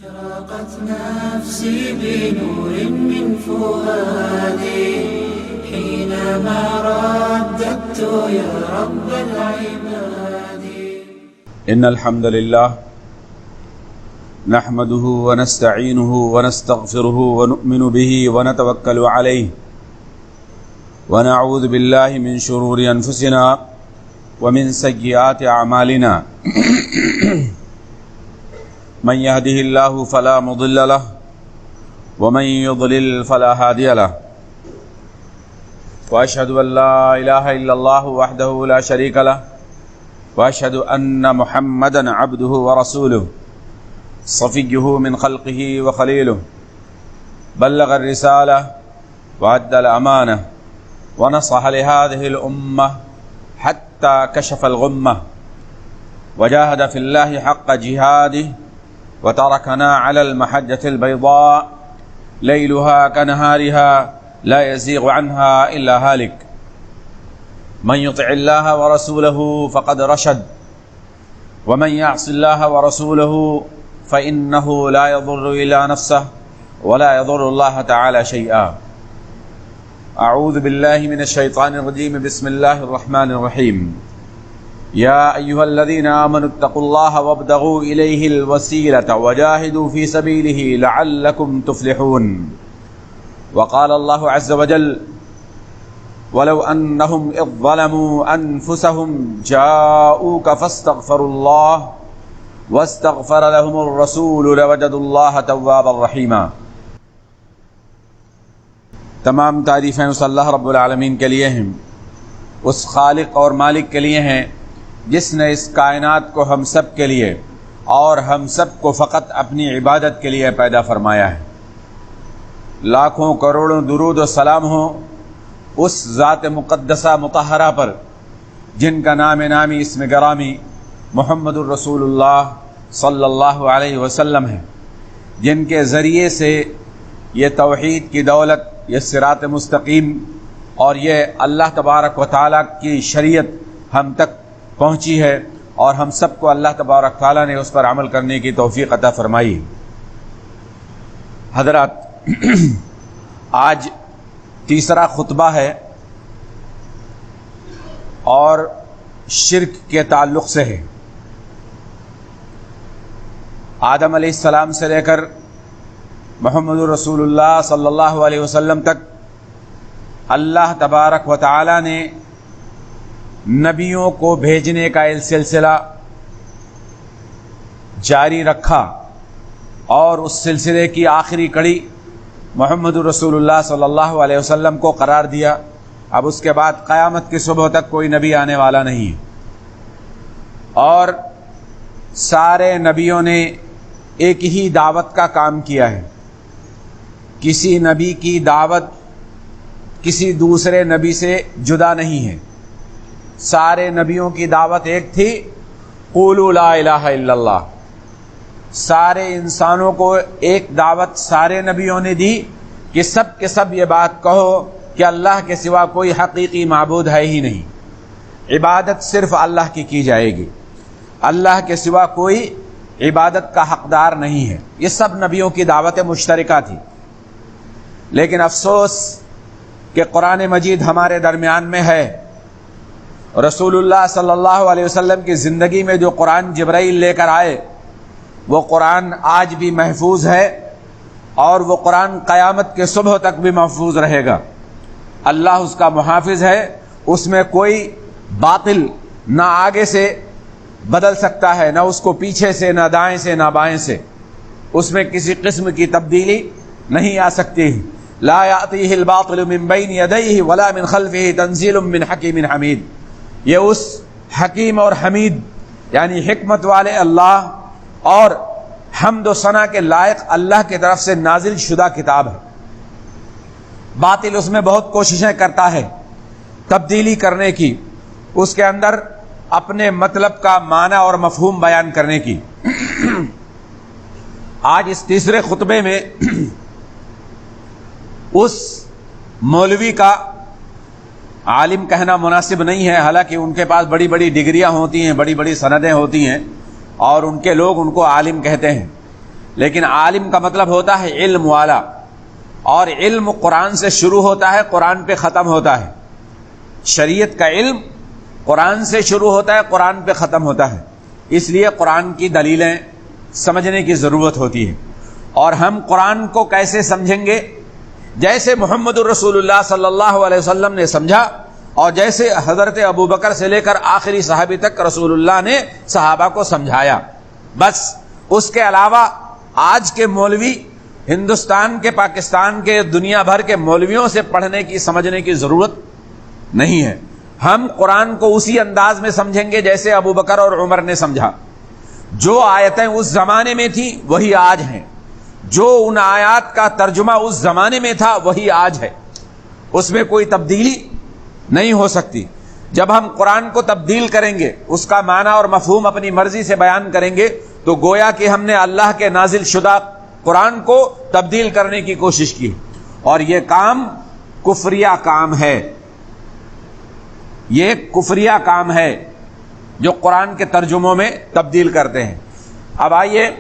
أشرقت نفسي بنور من فؤادي حينما رددت يا رب العباد. إن الحمد لله نحمده ونستعينه ونستغفره ونؤمن به ونتوكل عليه ونعوذ بالله من شرور أنفسنا ومن سيئات أعمالنا من يهده الله فلا مضل له ومن يضلل فلا هادي له وأشهد أن لا إله إلا الله وحده لا شريك له وأشهد أن محمدا عبده ورسوله صفيه من خلقه وخليله بلغ الرسالة وأدى الأمانة ونصح لهذه الأمة حتى كشف الغمة وجاهد في الله حق جهاده وتركنا على المحجة البيضاء ليلها كنهارها لا يزيغ عنها إلا هالك. من يطع الله ورسوله فقد رشد ومن يعص الله ورسوله فإنه لا يضر إلا نفسه ولا يضر الله تعالى شيئا. أعوذ بالله من الشيطان الرجيم. بسم الله الرحمن الرحيم. يا أيها الذين آمنوا اتقوا الله وابتغوا إليه الوسيلة وجاهدوا في سبيله لعلكم تفلحون. وقال الله عز وجل ولو أنهم إذ ظلموا أنفسهم جاءوك فاستغفروا الله واستغفر لهم الرسول لوجدوا الله توابا رحيما. تمام تعریفیں اس اللہ رب العالمین کے لیے ہیں، اس خالق اور مالک کے لیے ہیں جس نے اس کائنات کو ہم سب کے لیے اور ہم سب کو فقط اپنی عبادت کے لیے پیدا فرمایا ہے۔ لاکھوں کروڑوں درود و سلام ہوں اس ذات مقدسہ مطہرہ پر جن کا نام نامی اسم گرامی محمد الرسول اللہ صلی اللہ علیہ وسلم ہے، جن کے ذریعے سے یہ توحید کی دولت، یہ صراط مستقیم اور یہ اللہ تبارک و تعالیٰ کی شریعت ہم تک پہنچی ہے، اور ہم سب کو اللہ تبارک تعالیٰ نے اس پر عمل کرنے کی توفیق عطا فرمائی۔ حضرات، آج تیسرا خطبہ ہے اور شرک کے تعلق سے ہے۔ آدم علیہ السلام سے لے کر محمد رسول اللہ صلی اللہ علیہ وسلم تک اللہ تبارک و تعالی نے نبیوں کو بھیجنے کا سلسلہ جاری رکھا، اور اس سلسلے کی آخری کڑی محمد رسول اللہ صلی اللہ علیہ وسلم کو قرار دیا۔ اب اس کے بعد قیامت کی صبح تک کوئی نبی آنے والا نہیں ہے، اور سارے نبیوں نے ایک ہی دعوت کا کام کیا ہے۔ کسی نبی کی دعوت کسی دوسرے نبی سے جدا نہیں ہے، سارے نبیوں کی دعوت ایک تھی، قولوا لا الہ الا اللہ۔ سارے انسانوں کو ایک دعوت سارے نبیوں نے دی کہ سب کے سب یہ بات کہو کہ اللہ کے سوا کوئی حقیقی معبود ہے ہی نہیں، عبادت صرف اللہ کی جائے گی، اللہ کے سوا کوئی عبادت کا حقدار نہیں ہے۔ یہ سب نبیوں کی دعوت مشترکہ تھی، لیکن افسوس کہ قرآن مجید ہمارے درمیان میں ہے۔ رسول اللہ صلی اللہ علیہ وسلم کی زندگی میں جو قرآن جبرائیل لے کر آئے، وہ قرآن آج بھی محفوظ ہے، اور وہ قرآن قیامت کے صبح تک بھی محفوظ رہے گا۔ اللہ اس کا محافظ ہے، اس میں کوئی باطل نہ آگے سے بدل سکتا ہے، نہ اس کو پیچھے سے، نہ دائیں سے، نہ بائیں سے، اس میں کسی قسم کی تبدیلی نہیں آ سکتی۔ لا یأتیہ الباطل من بین یدیہ ولا من خلفہ تنزیل من حکیم حمید۔ یہ اس حکیم اور حمید یعنی حکمت والے اللہ اور حمد و ثنا کے لائق اللہ کی طرف سے نازل شدہ کتاب ہے۔ باطل اس میں بہت کوششیں کرتا ہے تبدیلی کرنے کی، اس کے اندر اپنے مطلب کا معنی اور مفہوم بیان کرنے کی۔ آج اس تیسرے خطبے میں اس مولوی کا عالم کہنا مناسب نہیں ہے، حالانکہ ان کے پاس بڑی بڑی ڈگریاں ہوتی ہیں، بڑی بڑی سندیں ہوتی ہیں، اور ان کے لوگ ان کو عالم کہتے ہیں، لیکن عالم کا مطلب ہوتا ہے علم والا، اور علم قرآن سے شروع ہوتا ہے، قرآن پہ ختم ہوتا ہے۔ شریعت کا علم قرآن سے شروع ہوتا ہے، قرآن پہ ختم ہوتا ہے، اس لیے قرآن کی دلیلیں سمجھنے کی ضرورت ہوتی ہے۔ اور ہم قرآن کو کیسے سمجھیں گے؟ جیسے محمد الرسول اللہ صلی اللہ علیہ وسلم نے سمجھا، اور جیسے حضرت ابوبکر سے لے کر آخری صحابی تک رسول اللہ نے صحابہ کو سمجھایا، بس۔ اس کے علاوہ آج کے مولوی ہندوستان کے، پاکستان کے، دنیا بھر کے مولویوں سے پڑھنے کی، سمجھنے کی ضرورت نہیں ہے۔ ہم قرآن کو اسی انداز میں سمجھیں گے جیسے ابوبکر اور عمر نے سمجھا۔ جو آیتیں اس زمانے میں تھیں وہی آج ہیں، جو ان آیات کا ترجمہ اس زمانے میں تھا وہی آج ہے، اس میں کوئی تبدیلی نہیں ہو سکتی۔ جب ہم قرآن کو تبدیل کریں گے، اس کا معنی اور مفہوم اپنی مرضی سے بیان کریں گے، تو گویا کہ ہم نے اللہ کے نازل شدہ قرآن کو تبدیل کرنے کی کوشش کی، اور یہ کام کفریہ کام ہے، یہ کفریہ کام ہے جو قرآن کے ترجموں میں تبدیل کرتے ہیں۔ اب آئیے،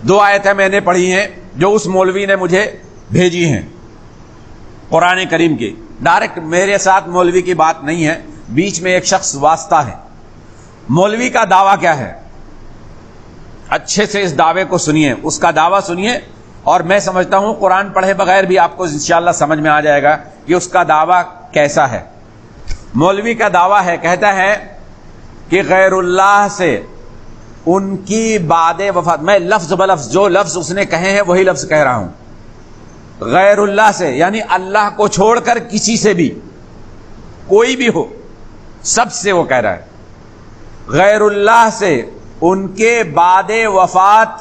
2 آیتیں میں نے پڑھی ہیں جو اس مولوی نے مجھے بھیجی ہیں قرآن کریم کی۔ ڈائریکٹ میرے ساتھ مولوی کی بات نہیں ہے، بیچ میں ایک شخص واسطہ ہے۔ مولوی کا دعویٰ کیا ہے؟ اچھے سے اس دعوے کو سنیے، اس کا دعویٰ سنیے، اور میں سمجھتا ہوں قرآن پڑھے بغیر بھی آپ کو انشاءاللہ سمجھ میں آ جائے گا کہ اس کا دعویٰ کیسا ہے۔ مولوی کا دعویٰ ہے، کہتا ہے کہ غیر اللہ سے ان کی بعد وفات، میں لفظ بلفظ جو لفظ اس نے کہے ہیں وہی لفظ کہہ رہا ہوں، غیر اللہ سے یعنی اللہ کو چھوڑ کر کسی سے بھی، کوئی بھی ہو، سب سے وہ کہہ رہا ہے، غیر اللہ سے ان کے بعد وفات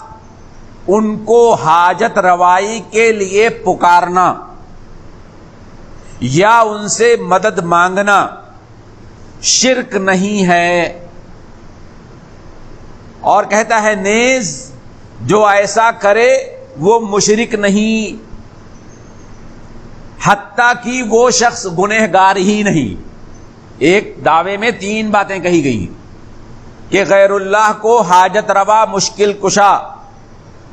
ان کو حاجت روائی کے لیے پکارنا یا ان سے مدد مانگنا شرک نہیں ہے۔ اور کہتا ہے نیز جو ایسا کرے وہ مشرک نہیں، حتیٰ کہ وہ شخص گنہگار ہی نہیں۔ ایک دعوے میں 3 باتیں کہی گئی ہیں کہ غیر اللہ کو حاجت روا، مشکل کشا،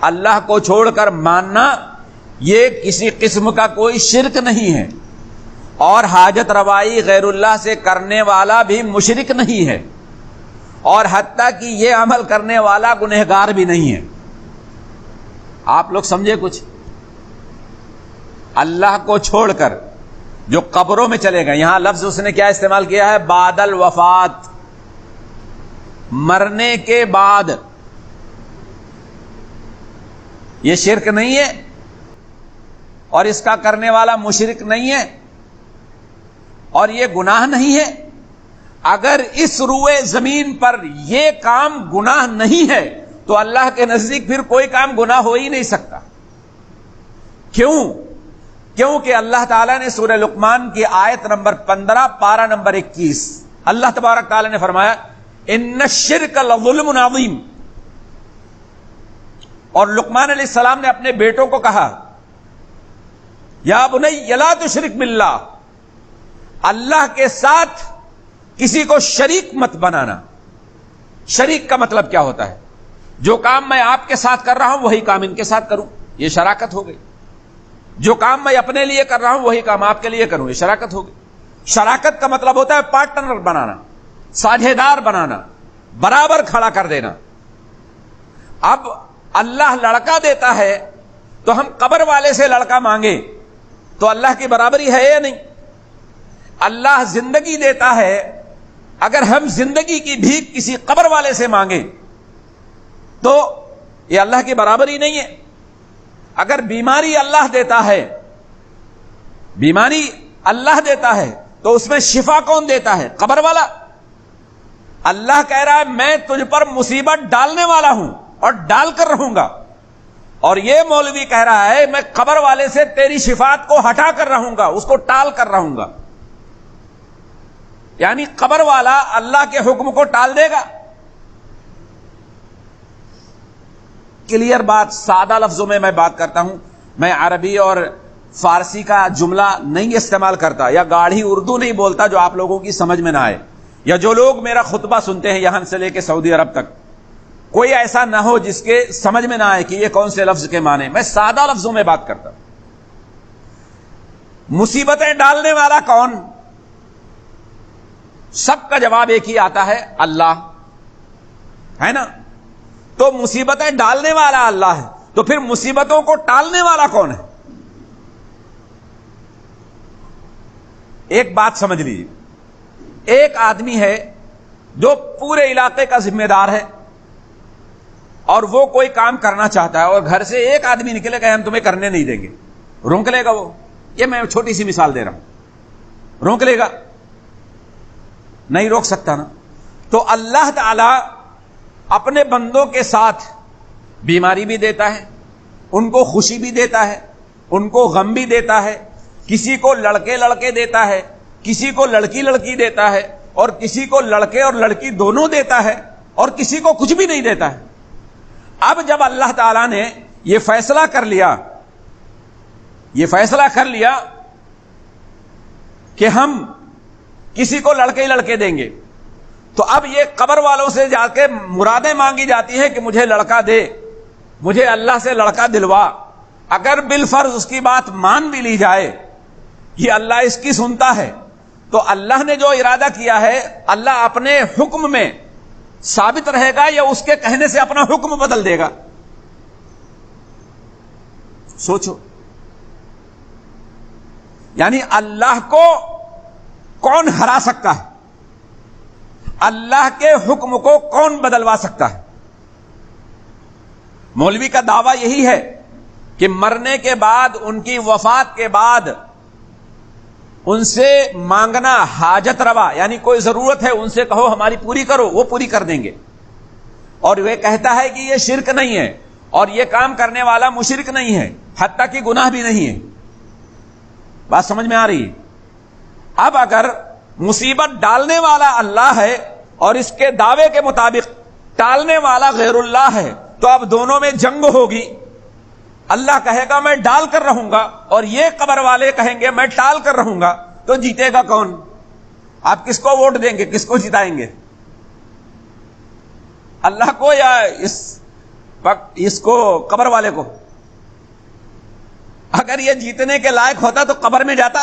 اللہ کو چھوڑ کر ماننا یہ کسی قسم کا کوئی شرک نہیں ہے، اور حاجت روائی غیر اللہ سے کرنے والا بھی مشرک نہیں ہے، اور حتیٰ کہ یہ عمل کرنے والا گنہگار بھی نہیں ہے۔ آپ لوگ سمجھے کچھ؟ اللہ کو چھوڑ کر جو قبروں میں چلے گئے، یہاں لفظ اس نے کیا استعمال کیا ہے؟ بعد الوفات، مرنے کے بعد۔ یہ شرک نہیں ہے اور اس کا کرنے والا مشرک نہیں ہے اور یہ گناہ نہیں ہے۔ اگر اس روئے زمین پر یہ کام گناہ نہیں ہے تو اللہ کے نزدیک پھر کوئی کام گناہ ہو ہی نہیں سکتا۔ کیوں؟ کیونکہ اللہ تعالیٰ نے سورہ لقمان کی آیت نمبر 15 پارہ نمبر 21 اللہ تبارک تعالیٰ نے فرمایا ان الشرک لظلم عظیم، اور لقمان علیہ السلام نے اپنے بیٹوں کو کہا یا بنی لا تشرک باللہ، اللہ کے ساتھ کسی کو شریک مت بنانا۔ شریک کا مطلب کیا ہوتا ہے؟ جو کام میں آپ کے ساتھ کر رہا ہوں وہی کام ان کے ساتھ کروں، یہ شراکت ہو گئی۔ جو کام میں اپنے لیے کر رہا ہوں وہی کام آپ کے لیے کروں، یہ شراکت ہو گئی۔ شراکت کا مطلب ہوتا ہے پارٹنر بنانا، ساجھیدار بنانا، برابر کھڑا کر دینا۔ اب اللہ لڑکا دیتا ہے تو ہم قبر والے سے لڑکا مانگے تو اللہ کی برابری ہے یا نہیں؟ اللہ زندگی دیتا ہے، اگر ہم زندگی کی بھیک کسی قبر والے سے مانگیں تو یہ اللہ کی برابری نہیں ہے۔ اگر بیماری اللہ دیتا ہے، بیماری اللہ دیتا ہے تو اس میں شفا کون دیتا ہے؟ قبر والا۔ اللہ کہہ رہا ہے میں تجھ پر مصیبت ڈالنے والا ہوں اور ڈال کر رہوں گا، اور یہ مولوی کہہ رہا ہے میں قبر والے سے تیری شفاعت کو ہٹا کر رہوں گا، اس کو ٹال کر رہوں گا۔ یعنی قبر والا اللہ کے حکم کو ٹال دے گا۔ کلیئر بات، سادہ لفظوں میں بات کرتا ہوں، میں عربی اور فارسی کا جملہ نہیں استعمال کرتا یا گاڑھی اردو نہیں بولتا جو آپ لوگوں کی سمجھ میں نہ آئے، یا جو لوگ میرا خطبہ سنتے ہیں یہاں سے لے کے سعودی عرب تک کوئی ایسا نہ ہو جس کے سمجھ میں نہ آئے کہ یہ کون سے لفظ کے معنی. میں سادہ لفظوں میں بات کرتا ہوں. مصیبتیں ڈالنے والا کون؟ سب کا جواب ایک ہی آتا ہے، اللہ ہے نا. تو مصیبتیں ڈالنے والا اللہ ہے، تو پھر مصیبتوں کو ٹالنے والا کون ہے؟ ایک بات سمجھ لیجیے، ایک آدمی ہے جو پورے علاقے کا ذمہ دار ہے اور وہ کوئی کام کرنا چاہتا ہے اور گھر سے ایک آدمی نکلے گا ہم تمہیں کرنے نہیں دیں گے، روک لے گا وہ؟ یہ میں چھوٹی سی مثال دے رہا ہوں. روک لے گا؟ نہیں روک سکتا نا. تو اللہ تعالی اپنے بندوں کے ساتھ بیماری بھی دیتا ہے، ان کو خوشی بھی دیتا ہے، ان کو غم بھی دیتا ہے. کسی کو لڑکے لڑکے دیتا ہے، کسی کو لڑکی لڑکی دیتا ہے، اور کسی کو لڑکے اور لڑکی دونوں دیتا ہے، اور کسی کو کچھ بھی نہیں دیتا ہے. اب جب اللہ تعالیٰ نے یہ فیصلہ کر لیا کہ ہم کسی کو لڑکے ہی لڑکے دیں گے، تو اب یہ قبر والوں سے جا کے مرادیں مانگی جاتی ہیں کہ مجھے لڑکا دے، مجھے اللہ سے لڑکا دلوا. اگر بالفرض اس کی بات مان بھی لی جائے، یہ اللہ اس کی سنتا ہے، تو اللہ نے جو ارادہ کیا ہے اللہ اپنے حکم میں ثابت رہے گا یا اس کے کہنے سے اپنا حکم بدل دے گا؟ سوچو. یعنی اللہ کو کون ہرا سکتا ہے؟ اللہ کے حکم کو کون بدلوا سکتا ہے؟ مولوی کا دعویٰ یہی ہے کہ مرنے کے بعد، ان کی وفات کے بعد ان سے مانگنا حاجت روا، یعنی کوئی ضرورت ہے ان سے کہو ہماری پوری کرو، وہ پوری کر دیں گے. اور وہ کہتا ہے کہ یہ شرک نہیں ہے اور یہ کام کرنے والا مشرک نہیں ہے، حتیٰ کہ گناہ بھی نہیں ہے. بات سمجھ میں آ رہی ہے؟ اب اگر مصیبت ڈالنے والا اللہ ہے اور اس کے دعوے کے مطابق ٹالنے والا غیر اللہ ہے، تو اب دونوں میں جنگ ہوگی. اللہ کہے گا میں ڈال کر رہوں گا، اور یہ قبر والے کہیں گے میں ٹال کر رہوں گا. تو جیتے گا کون؟ آپ کس کو ووٹ دیں گے؟ کس کو جتائیں گے؟ اللہ کو یا اس کو قبر والے کو؟ اگر یہ جیتنے کے لائق ہوتا تو قبر میں جاتا،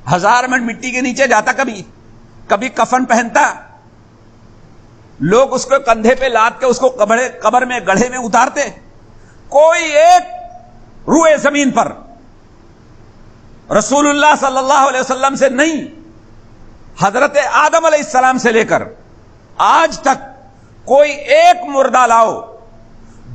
1000 منٹ مٹی کے نیچے جاتا، کبھی کفن پہنتا، لوگ اس کو کندھے پہ لاد کے اس کو قبر میں گڑھے میں اتارتے. کوئی ایک روئے زمین پر رسول اللہ صلی اللہ علیہ وسلم سے نہیں، حضرت آدم علیہ السلام سے لے کر آج تک کوئی ایک مردہ لاؤ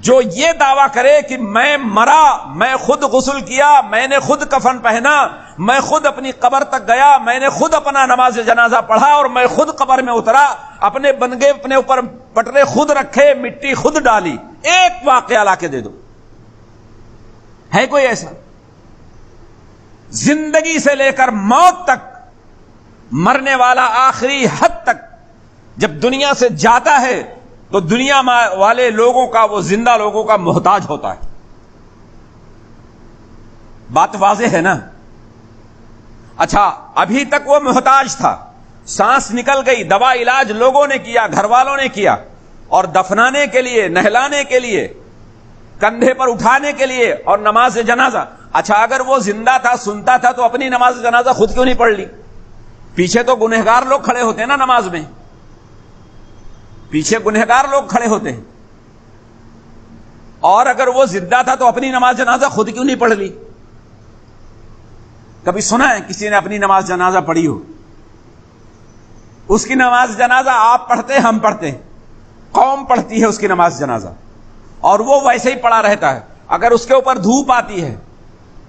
جو یہ دعویٰ کرے کہ میں مرا، میں خود غسل کیا، میں نے خود کفن پہنا، میں خود اپنی قبر تک گیا، میں نے خود اپنا نماز جنازہ پڑھا اور میں خود قبر میں اترا، اپنے بنگے اپنے اوپر پٹرے خود رکھے، مٹی خود ڈالی. ایک واقعہ لا کے دے دو. ہے کوئی ایسا؟ زندگی سے لے کر موت تک، مرنے والا آخری حد تک جب دنیا سے جاتا ہے تو دنیا والے لوگوں کا، وہ زندہ لوگوں کا محتاج ہوتا ہے. بات واضح ہے نا؟ اچھا، ابھی تک وہ محتاج تھا، سانس نکل گئی، دوا علاج لوگوں نے کیا، گھر والوں نے کیا، اور دفنانے کے لیے، نہلانے کے لیے، کندھے پر اٹھانے کے لیے، اور نماز جنازہ. اچھا، اگر وہ زندہ تھا، سنتا تھا، تو اپنی نماز جنازہ خود کیوں نہیں پڑھ لی؟ پیچھے تو گنہگار لوگ کھڑے ہوتے ہیں نا نماز میں، پیچھے گنہگار لوگ کھڑے ہوتے ہیں. اور اگر وہ زندہ تھا تو اپنی نماز جنازہ خود کیوں نہیں پڑھ لی؟ کبھی سنا ہے کسی نے اپنی نماز جنازہ پڑھی ہو؟ اس کی نماز جنازہ آپ پڑھتے، ہم پڑھتے ہیں، قوم پڑھتی ہے اس کی نماز جنازہ، اور وہ ویسے ہی پڑا رہتا ہے. اگر اس کے اوپر دھوپ آتی ہے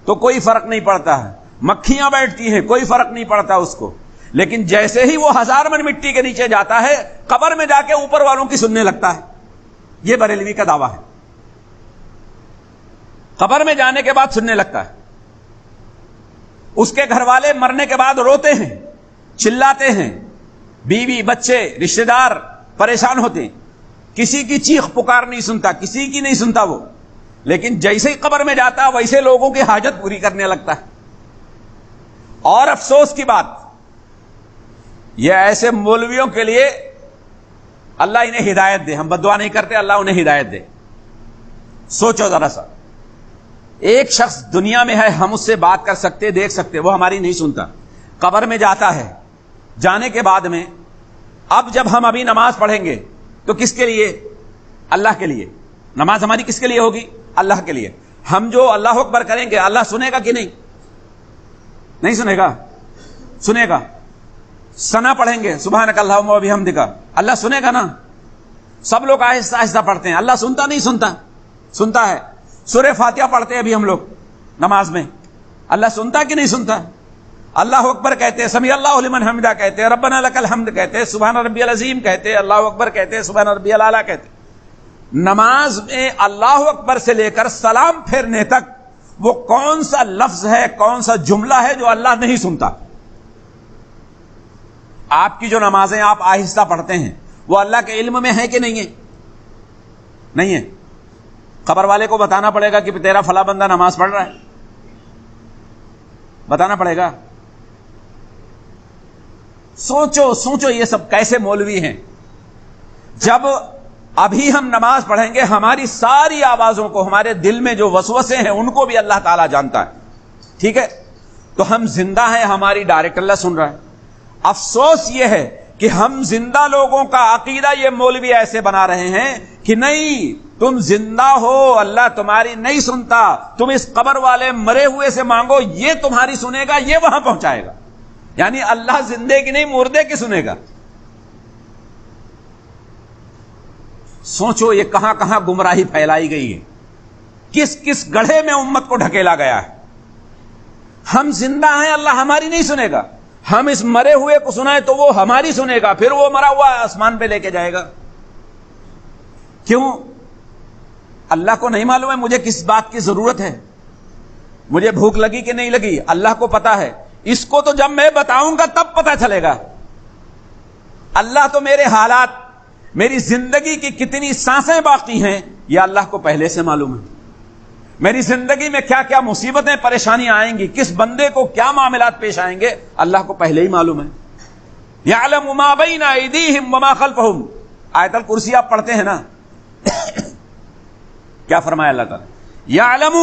تو کوئی فرق نہیں پڑتا ہے، مکھیاں بیٹھتی ہیں کوئی فرق نہیں پڑتا اس کو. لیکن جیسے ہی وہ 1000 من مٹی کے نیچے جاتا ہے، قبر میں جا کے اوپر والوں کی سننے لگتا ہے. یہ بریلوی کا دعویٰ ہے. قبر میں جانے کے بعد سننے لگتا ہے. اس کے گھر والے مرنے کے بعد روتے ہیں، چلاتے ہیں، بیوی بچے رشتہ دار پریشان ہوتے ہیں. کسی کی چیخ پکار نہیں سنتا، کسی کی نہیں سنتا وہ. لیکن جیسے ہی قبر میں جاتا ہے ویسے لوگوں کی حاجت پوری کرنے لگتا ہے. اور افسوس کی بات، یہ ایسے مولویوں کے لیے اللہ انہیں ہدایت دے. ہم بد دعا نہیں کرتے, اللہ انہیں ہدایت دے. سوچو ذرا سا, ایک شخص دنیا میں ہے, ہم اس سے بات کر سکتے, دیکھ سکتے, وہ ہماری نہیں سنتا. قبر میں جاتا ہے, جانے کے بعد میں اب جب ہم ابھی نماز پڑھیں گے تو کس کے لیے؟ اللہ کے لیے. نماز ہماری کس کے لیے ہوگی؟ اللہ کے لیے. ہم جو اللہ اکبر کریں گے اللہ سنے گا کہ نہیں؟ نہیں سنے گا. سنے گا. ثنا پڑھیں گے سبحانک اللہم و بحمدک, اللہ سنے گا نا. سب لوگ آہستہ آہستہ پڑھتے ہیں, اللہ سنتا نہیں سنتا؟ سنتا ہے. سورہ فاتحہ پڑھتے ہیں ابھی ہم لوگ نماز میں, اللہ سنتا کہ نہیں سنتا؟ اللہ اکبر کہتے ہیں, سمیع اللہ لمن حمدہ کہتے ہیں, ربنا لک الحمد کہتے ہیں, سبحان ربی العظیم کہتے ہیں, اللہ اکبر کہتے ہیں, سبحان ربی الاعلیٰ کہتے ہیں. نماز میں اللہ اکبر سے لے کر سلام پھیرنے تک وہ کون سا لفظ ہے, کون سا جملہ ہے جو اللہ نہیں سنتا؟ آپ کی جو نمازیں آپ آہستہ پڑھتے ہیں وہ اللہ کے علم میں ہے کہ نہیں ہے؟ نہیں ہے. قبر والے کو بتانا پڑے گا کہ تیرا فلاں بندہ نماز پڑھ رہا ہے, بتانا پڑے گا. سوچو سوچو یہ سب کیسے مولوی ہیں. جب ابھی ہم نماز پڑھیں گے ہماری ساری آوازوں کو, ہمارے دل میں جو وسوسے ہیں ان کو بھی اللہ تعالیٰ جانتا ہے. ٹھیک ہے, تو ہم زندہ ہیں, ہماری ڈائریکٹ اللہ سن رہا ہے. افسوس یہ ہے کہ ہم زندہ لوگوں کا عقیدہ یہ مولوی ایسے بنا رہے ہیں کہ نہیں, تم زندہ ہو, اللہ تمہاری نہیں سنتا, تم اس قبر والے مرے ہوئے سے مانگو, یہ تمہاری سنے گا, یہ وہاں پہنچائے گا. یعنی اللہ زندے کی نہیں مردے کی سنے گا. سوچو یہ کہاں کہاں گمراہی پھیلائی گئی ہے, کس کس گڑھے میں امت کو ڈھکیلا گیا ہے. ہم زندہ ہیں, اللہ ہماری نہیں سنے گا. ہم اس مرے ہوئے کو سنائیں تو وہ ہماری سنے گا, پھر وہ مرا ہوا آسمان پہ لے کے جائے گا. کیوں؟ اللہ کو نہیں معلوم ہے مجھے کس بات کی ضرورت ہے, مجھے بھوک لگی کہ نہیں لگی, اللہ کو پتا ہے. اس کو تو جب میں بتاؤں گا تب پتا چلے گا. اللہ تو میرے حالات, میری زندگی کی کتنی سانسیں باقی ہیں یہ اللہ کو پہلے سے معلوم ہے. میری زندگی میں کیا کیا مصیبتیں پریشانیاں آئیں گی, کس بندے کو کیا معاملات پیش آئیں گے, اللہ کو پہلے ہی معلوم ہے. یعلم ما بین ایدیہم وما خلفہم, آیت الکرسی آپ پڑھتے ہیں نا, کیا فرمایا اللہ تعالیٰ؟ یعلم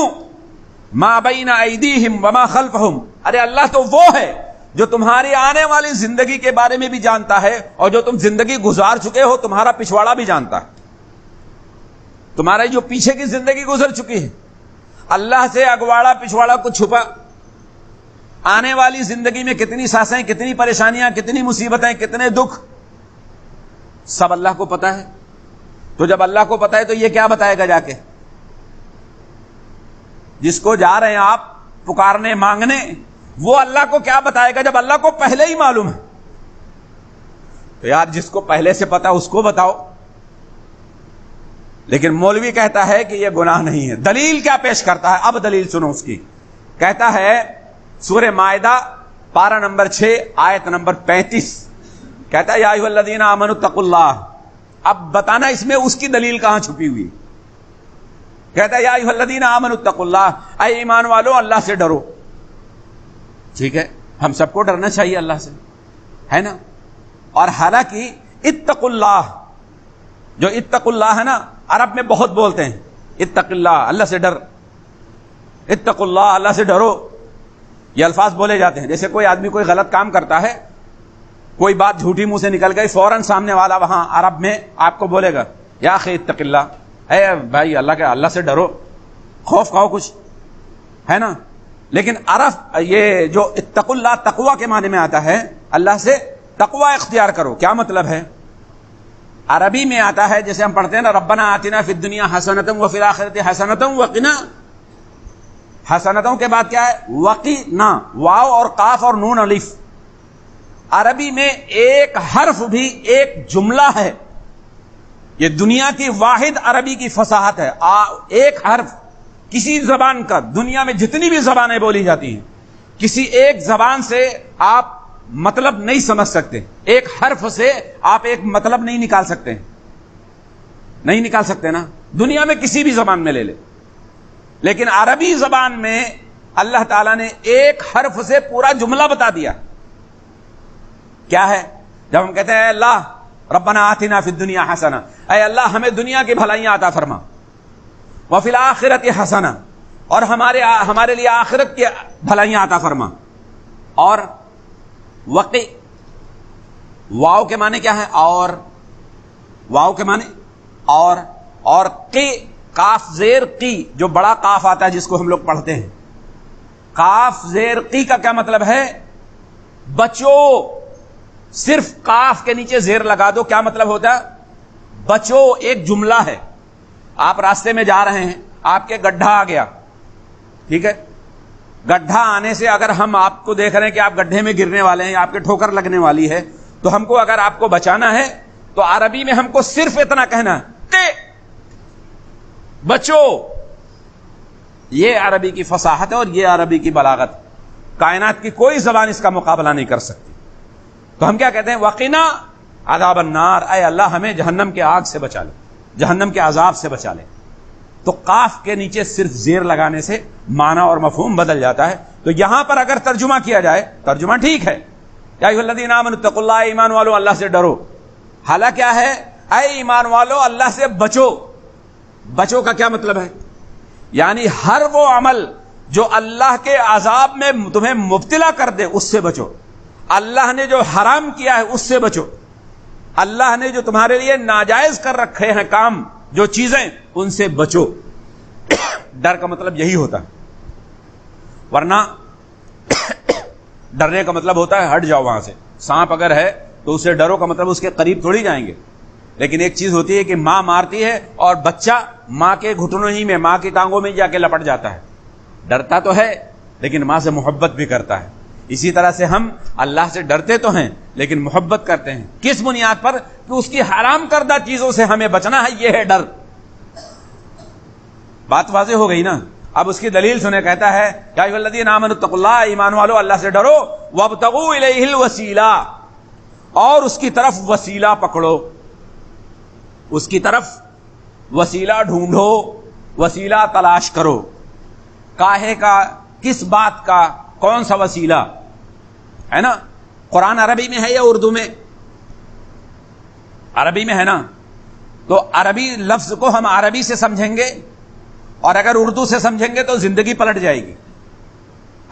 ما بین ایدیہم وما خلفہم. ارے اللہ تو وہ ہے جو تمہاری آنے والی زندگی کے بارے میں بھی جانتا ہے, اور جو تم زندگی گزار چکے ہو تمہارا پچھواڑا بھی جانتا ہے. تمہارا جو پیچھے کی زندگی گزر چکی ہے, اللہ سے اگواڑا پچھواڑا کچھ چھپا. آنے والی زندگی میں کتنی سانسیں, کتنی پریشانیاں, کتنی مصیبتیں, کتنے دکھ, سب اللہ کو پتا ہے. تو جب اللہ کو پتا ہے تو یہ کیا بتائے گا جا کے؟ جس کو جا رہے ہیں آپ پکارنے مانگنے, وہ اللہ کو کیا بتائے گا جب اللہ کو پہلے ہی معلوم ہے؟ تو یار جس کو پہلے سے پتا اس کو بتاؤ. لیکن مولوی کہتا ہے کہ یہ گناہ نہیں ہے. دلیل کیا پیش کرتا ہے؟ اب دلیل سنو اس کی. کہتا ہے سورہ مائدہ پارہ نمبر 6 آیت نمبر 35, کہتا ہے یا ایھا الذین آمنوا اتقوا اللہ. اب بتانا اس میں اس کی دلیل کہاں چھپی ہوئی. کہتا ہے یا ایھا الذین آمنوا اتقوا اللہ, اے ایمان والو اللہ سے ڈرو. ٹھیک ہے, ہم سب کو ڈرنا چاہیے اللہ سے, ہے نا. اور حالانکہ اتقوا اللہ, جو اتقوا اللہ ہے نا, عرب میں بہت بولتے ہیں اتق اللہ, اللہ سے ڈر, اتقوا اللہ, اللہ سے ڈرو. یہ الفاظ بولے جاتے ہیں. جیسے کوئی آدمی کوئی غلط کام کرتا ہے, کوئی بات جھوٹی منہ سے نکل گئی, فوراً سامنے والا وہاں عرب میں آپ کو بولے گا یا اخی اتق اللہ, اے بھائی اللہ کے اللہ سے ڈرو, خوف کھاؤ کچھ, ہے نا. لیکن عرب یہ جو اتقوا اللہ تقوی کے معنی میں آتا ہے, اللہ سے تقوی اختیار کرو. کیا مطلب ہے؟ عربی میں آتا ہے جیسے ہم پڑھتے ہیں نا ربنا آتنا فی الدنیا حسنۃ وفی الآخرۃ حسنۃ وقنا. حسنتوں کے بعد کیا ہے؟ وقنا, واو اور قاف اور نون الف. عربی میں ایک حرف بھی ایک جملہ ہے. یہ دنیا کی واحد عربی کی فصاحت ہے. ایک حرف کسی زبان کا, دنیا میں جتنی بھی زبانیں بولی جاتی ہیں, کسی ایک زبان سے آپ مطلب نہیں سمجھ سکتے. ایک حرف سے آپ ایک مطلب نہیں نکال سکتے, نہیں نکال سکتے نا, دنیا میں کسی بھی زبان میں لے لے. لیکن عربی زبان میں اللہ تعالیٰ نے ایک حرف سے پورا جملہ بتا دیا. کیا ہے؟ جب ہم کہتے ہیں اللہ ربنا آتنا فی الدنیا حسنہ، اے اللہ ہمیں دنیا کی بھلائیاں عطا فرما، وفی الآخرۃ حسنہ، اور ہمارے لیے آخرت کی بھلائیاں عطا فرما، اور وقی، واو کے معنی کیا ہے؟ اور، واو کے معنی اور قی، کاف زیر قی، جو بڑا کاف آتا ہے جس کو ہم لوگ پڑھتے ہیں، کاف زیر قی کا کیا مطلب ہے؟ بچو، صرف کاف کے نیچے زیر لگا دو، کیا مطلب ہوتا ہے؟ بچو، ایک جملہ ہے، آپ راستے میں جا رہے ہیں، آپ کے گڈھا آ گیا، ٹھیک ہے، گڈھا آنے سے اگر ہم آپ کو دیکھ رہے ہیں کہ آپ گڈھے میں گرنے والے ہیں، آپ کے ٹھوکر لگنے والی ہے، تو ہم کو اگر آپ کو بچانا ہے تو عربی میں ہم کو صرف اتنا کہنا کہ بچو. یہ عربی کی فصاحت ہے اور یہ عربی کی بلاغت. کائنات کی کوئی زبان اس کا مقابلہ نہیں کر سکتی. تو ہم کیا کہتے ہیں؟ وقنا عذاب النار، اے اللہ ہمیں جہنم کے آگ سے بچا لے، جہنم کے عذاب سے بچا لے. تو قاف کے نیچے صرف زیر لگانے سے معنی اور مفہوم بدل جاتا ہے. تو یہاں پر اگر ترجمہ کیا جائے، ترجمہ ٹھیک ہے، یا ایھا الذین آمنوا اتقوا اللہ، ایمان والو اللہ سے ڈرو. حالانکہ کیا ہے؟ اے ایمان والو اللہ سے بچو. بچو کا کیا مطلب ہے؟ یعنی ہر وہ عمل جو اللہ کے عذاب میں تمہیں مبتلا کر دے اس سے بچو. اللہ نے جو حرام کیا ہے اس سے بچو. اللہ نے جو تمہارے لیے ناجائز کر رکھے ہیں کام، جو چیزیں، ان سے بچو. ڈر کا مطلب یہی ہوتا ہے. ورنہ ڈرنے کا مطلب ہوتا ہے ہٹ جاؤ وہاں سے. سانپ اگر ہے تو اسے ڈرو کا مطلب اس کے قریب تھوڑی جائیں گے. لیکن ایک چیز ہوتی ہے کہ ماں مارتی ہے اور بچہ ماں کے گھٹنوں ہی میں، ماں کی ٹانگوں میں جا کے لپٹ جاتا ہے. ڈرتا تو ہے لیکن ماں سے محبت بھی کرتا ہے. اسی طرح سے ہم اللہ سے ڈرتے تو ہیں لیکن محبت کرتے ہیں. کس بنیاد پر؟ کہ اس کی حرام کردہ چیزوں سے ہمیں بچنا ہے. یہ ہے ڈر. بات واضح ہو گئی نا؟ اب اس کی دلیل سنے. کہتا ہے یا ایھا الذین آمنوا اتقوا اللہ، ایمان والو اللہ سے ڈرو، وابتغوا الیہ الوسیلہ، اور اس کی طرف وسیلہ پکڑو. اس کی طرف وسیلہ ڈھونڈو، وسیلہ تلاش کرو. کاہے کا؟ کس بات کا؟ کون سا وسیلہ ہے نا؟ قرآن عربی میں ہے یا اردو میں؟ عربی میں ہے نا. تو عربی لفظ کو ہم عربی سے سمجھیں گے اور اگر اردو سے سمجھیں گے تو زندگی پلٹ جائے گی.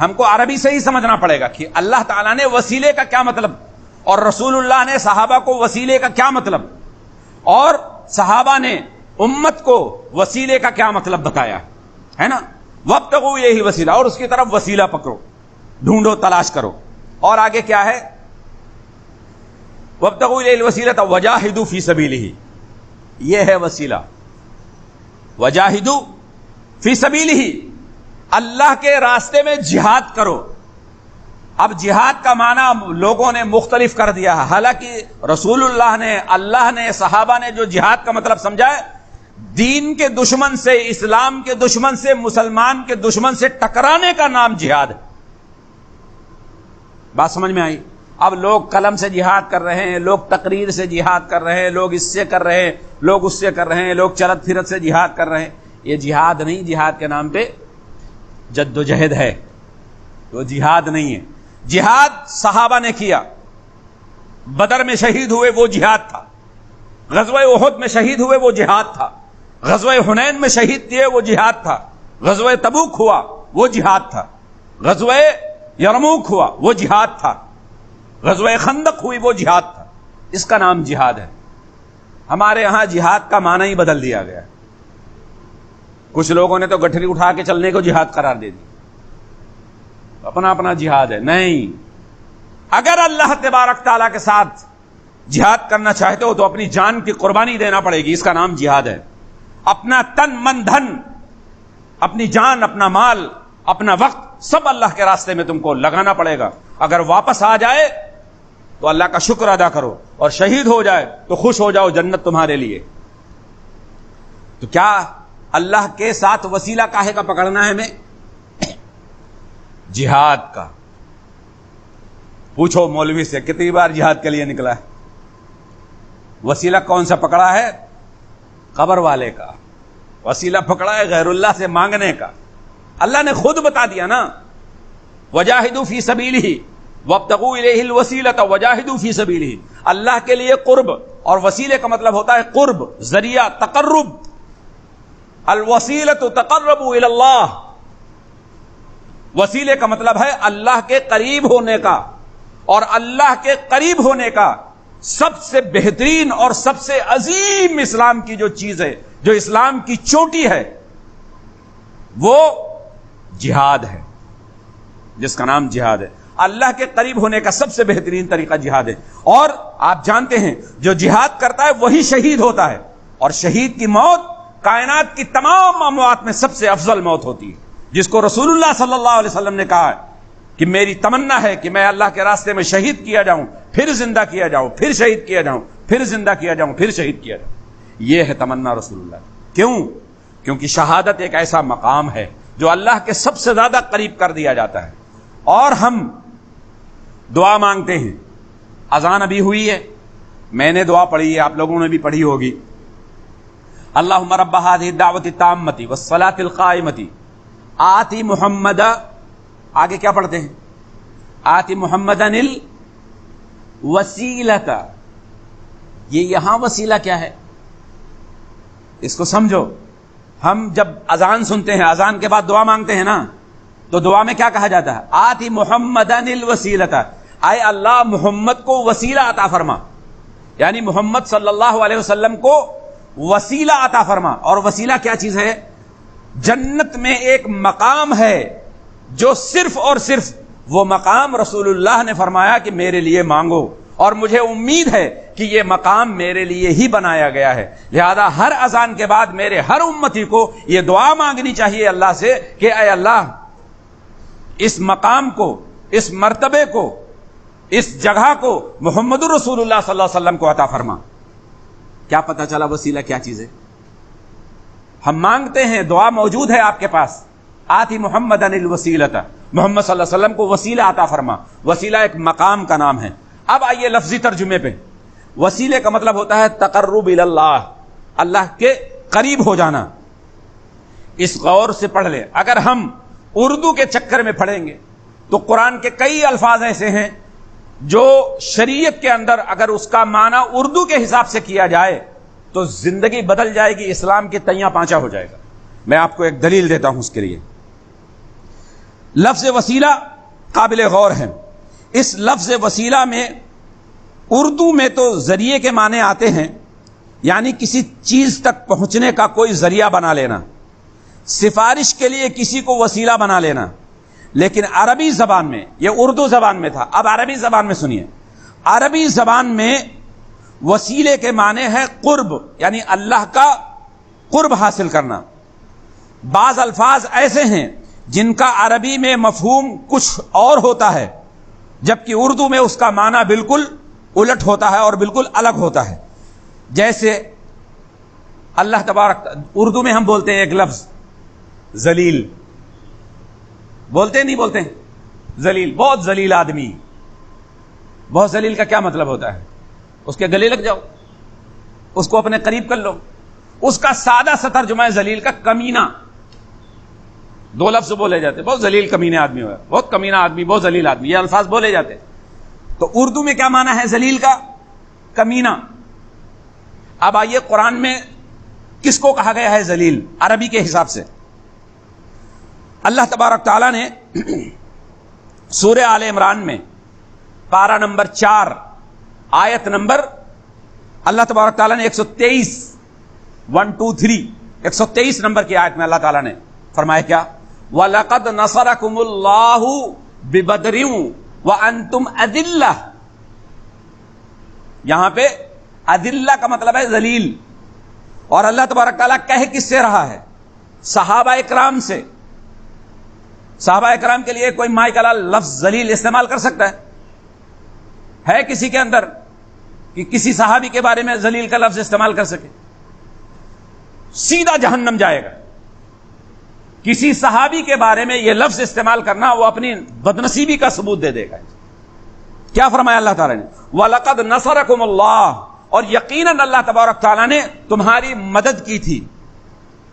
ہم کو عربی سے ہی سمجھنا پڑے گا کہ اللہ تعالیٰ نے وسیلے کا کیا مطلب، اور رسول اللہ نے صحابہ کو وسیلے کا کیا مطلب، اور صحابہ نے امت کو وسیلے کا کیا مطلب بتایا ہے نا. وابتغوا الیہ وسیلہ، اور اس کی طرف وسیلہ پکڑو، ڈھونڈو، تلاش کرو. اور آگے کیا ہے؟ وابتغوا الیہ الوسیلۃ وجاہدوا فی سبیلہ. یہ ہے وسیلہ. وجاہدوا فی سبیلہ، اللہ کے راستے میں جہاد کرو. اب جہاد کا معنی لوگوں نے مختلف کر دیا ہے. حالانکہ رسول اللہ نے، اللہ نے، صحابہ نے جو جہاد کا مطلب سمجھا ہے، دین کے دشمن سے، اسلام کے دشمن سے، مسلمان کے دشمن سے ٹکرانے کا نام جہاد ہے. بات سمجھ میں آئی؟ اب لوگ قلم سے جہاد کر رہے ہیں، لوگ تقریر سے جہاد کر رہے ہیں، لوگ اس سے کر رہے ہیں، لوگ اس سے کر رہے ہیں، لوگ چلت پھرت سے جہاد کر رہے ہیں. یہ جہاد نہیں. جہاد کے نام پہ جد و جہد ہے، وہ جہاد نہیں ہے. جہاد صحابہ نے کیا. بدر میں شہید ہوئے وہ جہاد تھا. غزوہ احد میں شہید ہوئے وہ جہاد تھا. غزوہ حنین میں شہید دیے وہ جہاد تھا. غزوہ تبوک ہوا وہ جہاد تھا. غزوہ یرموک ہوا وہ جہاد تھا. غزوہ خندق ہوئی وہ جہاد تھا. اس کا نام جہاد ہے. ہمارے ہاں جہاد کا معنی ہی بدل دیا گیا. کچھ لوگوں نے تو گٹھری اٹھا کے چلنے کو جہاد قرار دے دی. اپنا اپنا جہاد ہے. نہیں، اگر اللہ تبارک تعالیٰ کے ساتھ جہاد کرنا چاہتے ہو تو اپنی جان کی قربانی دینا پڑے گی. اس کا نام جہاد ہے. اپنا تن من دھن، اپنی جان، اپنا مال، اپنا وقت، سب اللہ کے راستے میں تم کو لگانا پڑے گا. اگر واپس آ جائے تو اللہ کا شکر ادا کرو، اور شہید ہو جائے تو خوش ہو جاؤ، جنت تمہارے لیے. تو کیا اللہ کے ساتھ وسیلہ کاہے کا پکڑنا ہے ہمیں؟ جہاد کا. پوچھو مولوی سے کتنی بار جہاد کے لیے نکلا ہے. وسیلہ کون سا پکڑا ہے؟ قبر والے کا. وسیلہ پکڑا ہے غیر اللہ سے مانگنے کا. اللہ نے خود بتا دیا نا، وجاہدوا فی سبیلہ وابتغوا الیہ الوسیلۃ وجاہدوا فی سبیلہ. اللہ کے لیے قرب، اور وسیلے کا مطلب ہوتا ہے قرب، ذریعہ، تقرب. الوسیلۃ تقرب الی اللہ. وسیلے کا مطلب ہے اللہ کے قریب ہونے کا، اور اللہ کے قریب ہونے کا سب سے بہترین اور سب سے عظیم اسلام کی جو چیز ہے، جو اسلام کی چوٹی ہے، وہ جہاد ہے، جس کا نام جہاد ہے. اللہ کے قریب ہونے کا سب سے بہترین طریقہ جہاد ہے. اور آپ جانتے ہیں جو جہاد کرتا ہے وہی شہید ہوتا ہے، اور شہید کی موت کائنات کی تمام اموات میں سب سے افضل موت ہوتی ہے، جس کو رسول اللہ صلی اللہ علیہ وسلم نے کہا ہے کہ میری تمنا ہے کہ میں اللہ کے راستے میں شہید کیا جاؤں، پھر زندہ کیا جاؤں، پھر شہید کیا جاؤں، پھر زندہ کیا جاؤں، پھر شہید کیا جاؤں. یہ ہے تمنا رسول اللہ. کیوں؟ کیونکہ شہادت ایک ایسا مقام ہے جو اللہ کے سب سے زیادہ قریب کر دیا جاتا ہے. اور ہم دعا مانگتے ہیں. اذان ابھی ہوئی ہے، میں نے دعا پڑھی ہے، آپ لوگوں نے بھی پڑھی ہوگی. اللہم رب ہذہ الدعوۃ التامۃ والصلاۃ القائمۃ آتی محمد، آگے کیا پڑھتے ہیں؟ آتی محمدن الوسیلۃ. یہ یہاں وسیلہ کیا ہے اس کو سمجھو. ہم جب اذان سنتے ہیں، اذان کے بعد دعا مانگتے ہیں نا، تو دعا میں کیا کہا جاتا ہے؟ آتی محمدن الوسیلۃ. اے اللہ محمد کو وسیلہ عطا فرما، یعنی محمد صلی اللہ علیہ وسلم کو وسیلہ عطا فرما. اور وسیلہ کیا چیز ہے؟ جنت میں ایک مقام ہے جو صرف اور صرف وہ مقام رسول اللہ نے فرمایا کہ میرے لیے مانگو، اور مجھے امید ہے کہ یہ مقام میرے لیے ہی بنایا گیا ہے. لہذا ہر اذان کے بعد میرے ہر امتی کو یہ دعا مانگنی چاہیے اللہ سے کہ اے اللہ اس مقام کو، اس مرتبے کو، اس جگہ کو محمد الرسول اللہ صلی اللہ علیہ وسلم کو عطا فرما. کیا پتہ چلا وسیلہ کیا چیز ہے؟ ہم مانگتے ہیں، دعا موجود ہے آپ کے پاس. آتی محمدن الوسیلۃ، محمد صلی اللہ علیہ وسلم کو وسیلہ عطا فرما. وسیلہ ایک مقام کا نام ہے. اب آئیے لفظی ترجمے پہ. وسیلے کا مطلب ہوتا ہے تقرب الی اللہ، اللہ کے قریب ہو جانا. اس غور سے پڑھ لیں. اگر ہم اردو کے چکر میں پڑھیں گے تو قرآن کے کئی الفاظ ایسے ہیں جو شریعت کے اندر اگر اس کا معنی اردو کے حساب سے کیا جائے تو زندگی بدل جائے گی، اسلام کی تیاں پانچا ہو جائے گا. میں آپ کو ایک دلیل دیتا ہوں اس کے لیے. لفظ وسیلہ قابل غور ہے. اس لفظ وسیلہ میں اردو میں تو ذریعے کے معنی آتے ہیں، یعنی کسی چیز تک پہنچنے کا کوئی ذریعہ بنا لینا، سفارش کے لیے کسی کو وسیلہ بنا لینا. لیکن عربی زبان میں، یہ اردو زبان میں تھا، اب عربی زبان میں سنیے. عربی زبان میں وسیلے کے معنی ہے قرب، یعنی اللہ کا قرب حاصل کرنا. بعض الفاظ ایسے ہیں جن کا عربی میں مفہوم کچھ اور ہوتا ہے، جبکہ اردو میں اس کا معنی بالکل الٹ ہوتا ہے اور بالکل الگ ہوتا ہے. جیسے اللہ تبارک، اردو میں ہم بولتے ہیں ایک لفظ ذلیل، بولتے ہیں نہیں بولتے ہیں؟ ذلیل، بہت ذلیل آدمی. بہت ذلیل کا کیا مطلب ہوتا ہے؟ اس کے گلے لگ جاؤ، اس کو اپنے قریب کر لو. اس کا سادہ سا ترجمہ ہے ذلیل کا کمینہ. دو لفظ بولے جاتے، بہت ذلیل کمینے آدمی ہوا، بہت کمینہ آدمی، بہت ذلیل آدمی، یہ الفاظ بولے جاتے. تو اردو میں کیا معنی ہے ذلیل کا؟ کمینہ. اب آئیے قرآن میں کس کو کہا گیا ہے ذلیل عربی کے حساب سے؟ اللہ تبارک تعالیٰ نے سورہ آل عمران میں پارہ نمبر 4 آیت نمبر، اللہ تبارک تعالیٰ نے 123 نمبر کی آیت میں اللہ تعالیٰ نے فرمایا کیا؟ وَلَقَدْ نَصَرَكُمُ اللَّهُ بِبَدْرٍ وَأَنْتُمْ أَذِلَّةٌ. یہاں پہ اذلہ کا مطلب ہے ذلیل. اور اللہ تبارک تعالیٰ کہہ کس سے رہا ہے؟ صحابہ اکرام سے. صحابہ اکرام کے لیے کوئی مائی کا لفظ ذلیل استعمال کر سکتا ہے کسی کے اندر کہ کسی صحابی کے بارے میں ذلیل کا لفظ استعمال کر سکے؟ سیدھا جہنم جائے گا. کسی صحابی کے بارے میں یہ لفظ استعمال کرنا وہ اپنی بدنصیبی کا ثبوت دے دے گا. کیا فرمایا اللہ تعالیٰ نے؟ وَلَقَدْ نَصَرَكُمُ اللَّهُ، اور یقیناً اللہ تبارک تعالیٰ نے تمہاری مدد کی تھی.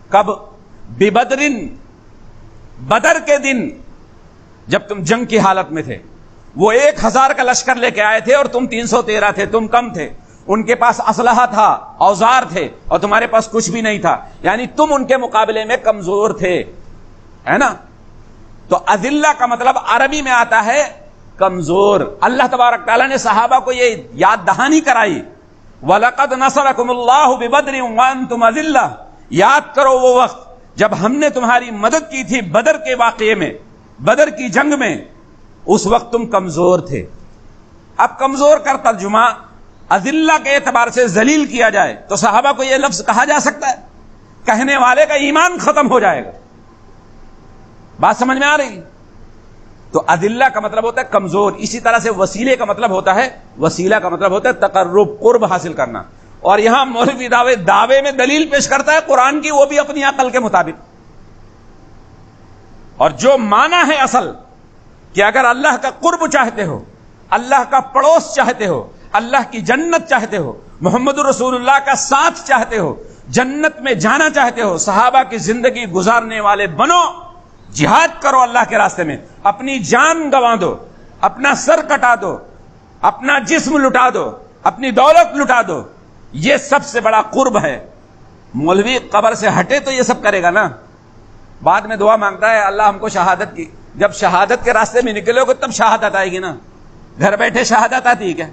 کب؟ بِبَدْرٍ، بدر کے دن جب تم جنگ کی حالت میں تھے. وہ 1000 کا لشکر لے کے آئے تھے اور تم 313 تھے، تم کم تھے. ان کے پاس اسلحہ تھا، اوزار تھے، اور تمہارے پاس کچھ بھی نہیں تھا، یعنی تم ان کے مقابلے میں کمزور تھے، ہے نا؟ تو اذلہ کا مطلب عربی میں آتا ہے کمزور۔ اللہ تبارک تعالیٰ نے صحابہ کو یہ یاد دہانی کرائی، وَلَقَدْ نَصَرَكُمُ اللَّهُ بِبَدْرٍ وَأَنْتُمْ أَذِلَّةٌ، یاد کرو وہ وقت جب ہم نے تمہاری مدد کی تھی بدر کے واقعے میں، بدر کی جنگ میں، اس وقت تم کمزور تھے۔ اب کمزور کا ترجمہ اذلہ کے اعتبار سے ذلیل کیا جائے تو صحابہ کو یہ لفظ کہا جا سکتا ہے، کہنے والے کا ایمان ختم ہو جائے گا۔ بات سمجھ میں آ رہی؟ تو اذلہ کا مطلب ہوتا ہے کمزور۔ اسی طرح سے وسیلے کا مطلب ہوتا ہے، وسیلہ کا مطلب ہوتا ہے تقرب، قرب حاصل کرنا۔ اور یہاں مولوی دعوے میں دلیل پیش کرتا ہے قرآن کی، وہ بھی اپنی عقل کے مطابق، اور جو معنی ہے اصل کہ اگر اللہ کا قرب چاہتے ہو، اللہ کا پڑوس چاہتے ہو، اللہ کی جنت چاہتے ہو، محمد رسول اللہ کا ساتھ چاہتے ہو، جنت میں جانا چاہتے ہو، صحابہ کی زندگی گزارنے والے بنو، جہاد کرو اللہ کے راستے میں، اپنی جان گنوا دو، اپنا سر کٹا دو، اپنا جسم لٹا دو، اپنی دولت لٹا دو، یہ سب سے بڑا قرب ہے۔ مولوی قبر سے ہٹے تو یہ سب کرے گا نا، بعد میں دعا مانگتا ہے اللہ ہم کو شہادت کی، جب شہادت کے راستے میں نکلو گے تب شہادت آئے گی نا، گھر بیٹھے شہادت آتی ہے کیا؟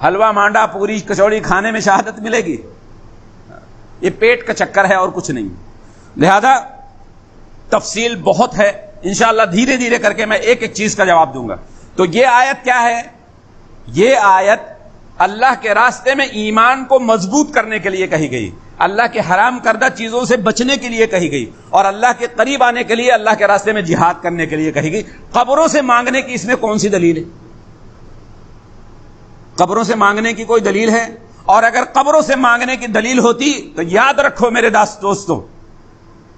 حلوہ مانڈا پوری کچوڑی کھانے میں شہادت ملے گی؟ یہ پیٹ کا چکر ہے اور کچھ نہیں۔ لہذا تفصیل بہت ہے، انشاءاللہ دھیرے دھیرے کر کے میں ایک ایک چیز کا جواب دوں گا۔ تو یہ آیت کیا ہے؟ یہ آیت اللہ کے راستے میں ایمان کو مضبوط کرنے کے لیے کہی گئی، اللہ کے حرام کردہ چیزوں سے بچنے کے لیے کہی گئی، اور اللہ کے قریب آنے کے لیے، اللہ کے راستے میں جہاد کرنے کے لیے کہی گئی۔ قبروں سے مانگنے کی اس میں کون سی دلیل ہے؟ قبروں سے مانگنے کی کوئی دلیل ہے؟ اور اگر قبروں سے مانگنے کی دلیل ہوتی تو یاد رکھو میرے دوستوں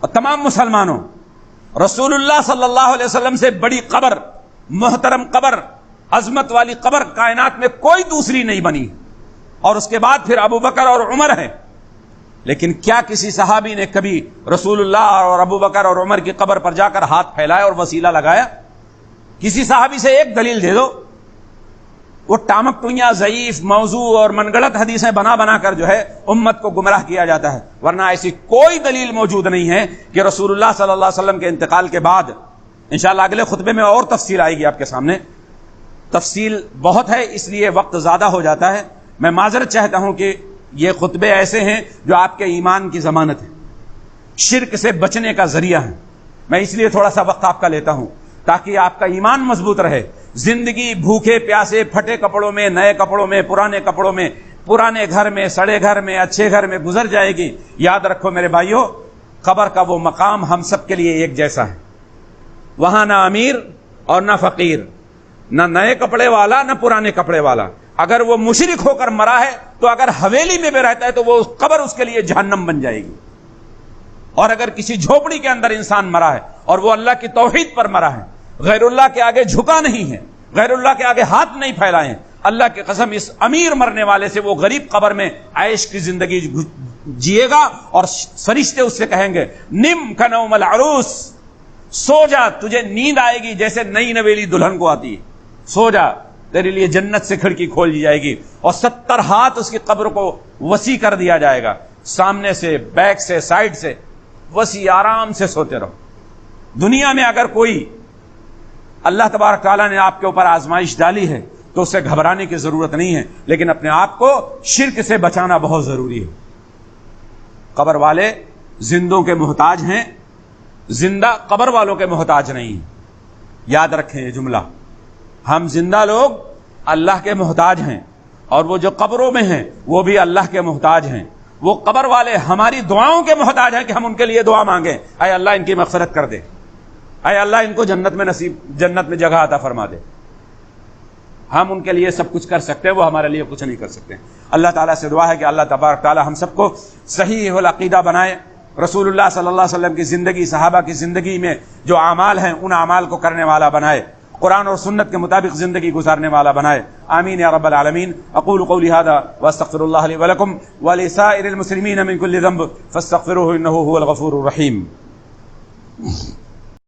اور تمام مسلمانوں، رسول اللہ صلی اللہ علیہ وسلم سے بڑی قبر، محترم قبر، عظمت والی قبر کائنات میں کوئی دوسری نہیں بنی، اور اس کے بعد پھر ابو بکر اور عمر ہے۔ لیکن کیا کسی صحابی نے کبھی رسول اللہ اور ابو بکر اور عمر کی قبر پر جا کر ہاتھ پھیلایا اور وسیلہ لگایا؟ کسی صحابی سے ایک دلیل دے دو۔ وہ ٹامک ٹوئیاں، ضعیف، موضوع اور من گڑت حدیثیں بنا بنا کر جو ہے امت کو گمراہ کیا جاتا ہے، ورنہ ایسی کوئی دلیل موجود نہیں ہے کہ رسول اللہ صلی اللہ علیہ وسلم کے انتقال کے بعد، انشاءاللہ اگلے خطبے میں اور تفصیل آئے گی آپ کے سامنے، تفصیل بہت ہے اس لیے وقت زیادہ ہو جاتا ہے۔ میں معذرت چاہتا ہوں کہ یہ خطبے ایسے ہیں جو آپ کے ایمان کی ضمانت ہے، شرک سے بچنے کا ذریعہ ہے، میں اس لیے تھوڑا سا وقت آپ کا لیتا ہوں تاکہ آپ کا ایمان مضبوط رہے۔ زندگی بھوکے پیاسے، پھٹے کپڑوں میں، نئے کپڑوں میں، پرانے کپڑوں میں، پرانے گھر میں، سڑے گھر میں، اچھے گھر میں گزر جائے گی۔ یاد رکھو میرے بھائیوں، قبر کا وہ مقام ہم سب کے لیے ایک جیسا ہے، وہاں نہ امیر اور نہ فقیر، نہ نئے کپڑے والا نہ پرانے کپڑے والا۔ اگر وہ مشرک ہو کر مرا ہے تو اگر حویلی میں بھی رہتا ہے تو وہ قبر اس کے لیے جہنم بن جائے گی، اور اگر کسی جھوپڑی کے اندر انسان مرا ہے اور وہ اللہ کی توحید پر مرا ہے، غیر اللہ کے آگے جھکا نہیں ہے، غیر اللہ کے آگے ہاتھ نہیں پھیلائے ہیں، اللہ کی قسم اس امیر مرنے والے سے وہ غریب قبر میں عیش کی زندگی جیے گا، اور فرشتے اس سے کہیں گے نم کنوم العروس، سو جا، تجھے نیند آئے گی جیسے نئی نویلی دلہن کو آتی ہے، سو جا، تیرے لیے جنت سے کھڑکی کھول دی جائے گی، اور 70 ہاتھ اس کی قبر کو وسیع کر دیا جائے گا، سامنے سے، بیک سے، سائڈ سے، وسیع، آرام سے سوتے رہو۔ دنیا میں اگر کوئی اللہ تبارک تعالیٰ نے آپ کے اوپر آزمائش ڈالی ہے تو اس سے گھبرانے کی ضرورت نہیں ہے، لیکن اپنے آپ کو شرک سے بچانا بہت ضروری ہے۔ قبر والے زندوں کے محتاج ہیں، زندہ قبر والوں کے محتاج نہیں ہیں۔ یاد رکھیں یہ جملہ، ہم زندہ لوگ اللہ کے محتاج ہیں، اور وہ جو قبروں میں ہیں وہ بھی اللہ کے محتاج ہیں۔ وہ قبر والے ہماری دعاؤں کے محتاج ہیں کہ ہم ان کے لیے دعا مانگیں، اے اللہ ان کی مغفرت کر دے، اے اللہ ان کو جنت میں جگہ عطا فرما دے۔ ہم ان کے لیے سب کچھ کر سکتے ہیں، وہ ہمارے لیے کچھ نہیں کر سکتے۔ اللہ تعالیٰ سے دعا ہے کہ اللہ تبارک تعالیٰ ہم سب کو صحیح العقیدہ بنائے، رسول اللہ صلی اللہ علیہ وسلم کی زندگی، صحابہ کی زندگی میں جو اعمال ہیں ان اعمال کو کرنے والا بنائے، قرآن اور سنت کے مطابق زندگی گزارنے والا بنائے۔ آمین یا رب العالمین۔ اقول قولی هذا واستغفر الله لي ولكم ولسائر المسلمين من كل ذنب فاستغفروه انه هو الغفور الرحيم۔